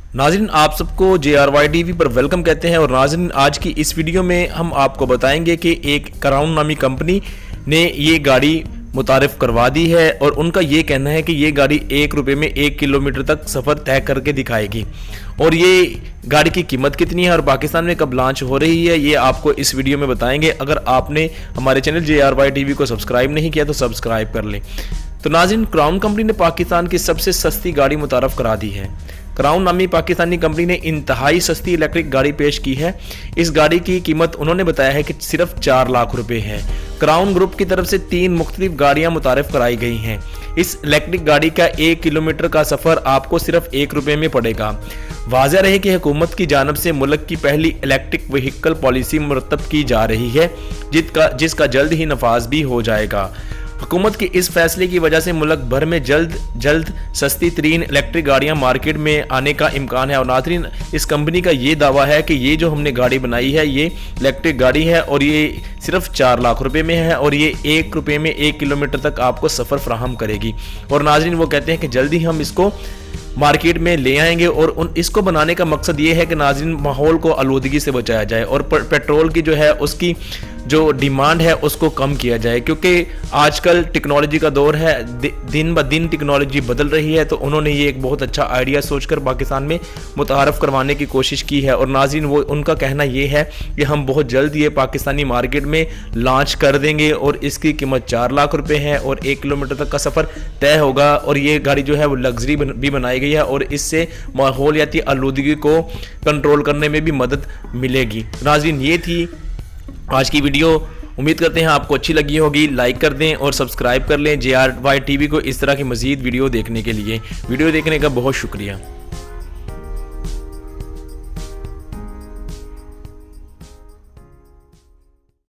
नाज़रीन, आप सबको JRY TV पर वेलकम कहते हैं। और नाज़रीन, आज की इस वीडियो में हम आपको बताएंगे कि एक क्राउन नामी कंपनी ने ये गाड़ी मुतारिफ करवा दी है और उनका ये कहना है कि ये गाड़ी 1 रुपये में 1 किलोमीटर तक सफ़र तय करके दिखाएगी। और ये गाड़ी की कीमत कितनी है और पाकिस्तान में कब लॉन्च हो रही है, ये आपको इस वीडियो में बताएंगे। अगर आपने हमारे चैनल JRY TV को सब्सक्राइब नहीं किया तो सब्सक्राइब कर लें। तो नाज़रीन, क्राउन कंपनी ने पाकिस्तान की सबसे सस्ती गाड़ी मुतारफ़ करा दी है। क्राउन नामी पाकिस्तानी कंपनी ने इंतहाई सस्ती इलेक्ट्रिक गाड़ी पेश की है। इस गाड़ी की कीमत उन्होंने बताया है कि सिर्फ 4 लाख रुपए है। क्राउन ग्रुप की तरफ से 3 मुख्तलिफ गाड़ियां मुतारिफ कराई गई हैं। इस इलेक्ट्रिक गाड़ी का 1 किलोमीटर का सफर आपको सिर्फ 1 रुपये में पड़ेगा। वाज़ेह रहे कि हुकूमत की जानब से मुल्क की पहली इलेक्ट्रिक व्हीकल पॉलिसी मुरतब की जा रही है, जिसका जल्द ही नफाज भी हो जाएगा। हुकूमत के इस फैसले की वजह से मुल्क भर में जल्द सस्ती तरीन इलेक्ट्रिक गाड़ियां मार्केट में आने का इम्कान है। और नाज़रीन, इस कंपनी का ये दावा है कि ये जो हमने गाड़ी बनाई है ये इलेक्ट्रिक गाड़ी है और ये सिर्फ 4 लाख रुपए में है और ये 1 रुपये में 1 किलोमीटर तक आपको सफ़र फ्राहम करेगी। और नाज़रीन, वो कहते हैं कि जल्दी हम इसको मार्केट में ले आएंगे और इसको बनाने का मकसद ये है कि नाज़रीन माहौल को आलूदगी से बचाया जाए और पेट्रोल की जो है उसकी जो डिमांड है उसको कम किया जाए, क्योंकि आजकल टेक्नोलॉजी का दौर है, दिन ब दिन टेक्नोलॉजी बदल रही है। तो उन्होंने ये एक बहुत अच्छा आइडिया सोचकर पाकिस्तान में मुतारफ़ करवाने की कोशिश की है। और नाज़रीन, वो उनका कहना ये है कि हम बहुत जल्द ये पाकिस्तानी मार्केट में लॉन्च कर देंगे और इसकी कीमत 4 लाख रुपए है और 1 किलोमीटर तक का सफ़र तय होगा। और ये गाड़ी जो है वो लग्जरी भी बनाई गई है और इससे माहौलियाती आलूदगी को कंट्रोल करने में भी मदद मिलेगी। नाज़रीन, ये थी आज की वीडियो। उम्मीद करते हैं आपको अच्छी लगी होगी। लाइक कर दें और सब्सक्राइब कर लें JRY TV को इस तरह की मज़ीद वीडियो देखने के लिए। वीडियो देखने का बहुत शुक्रिया।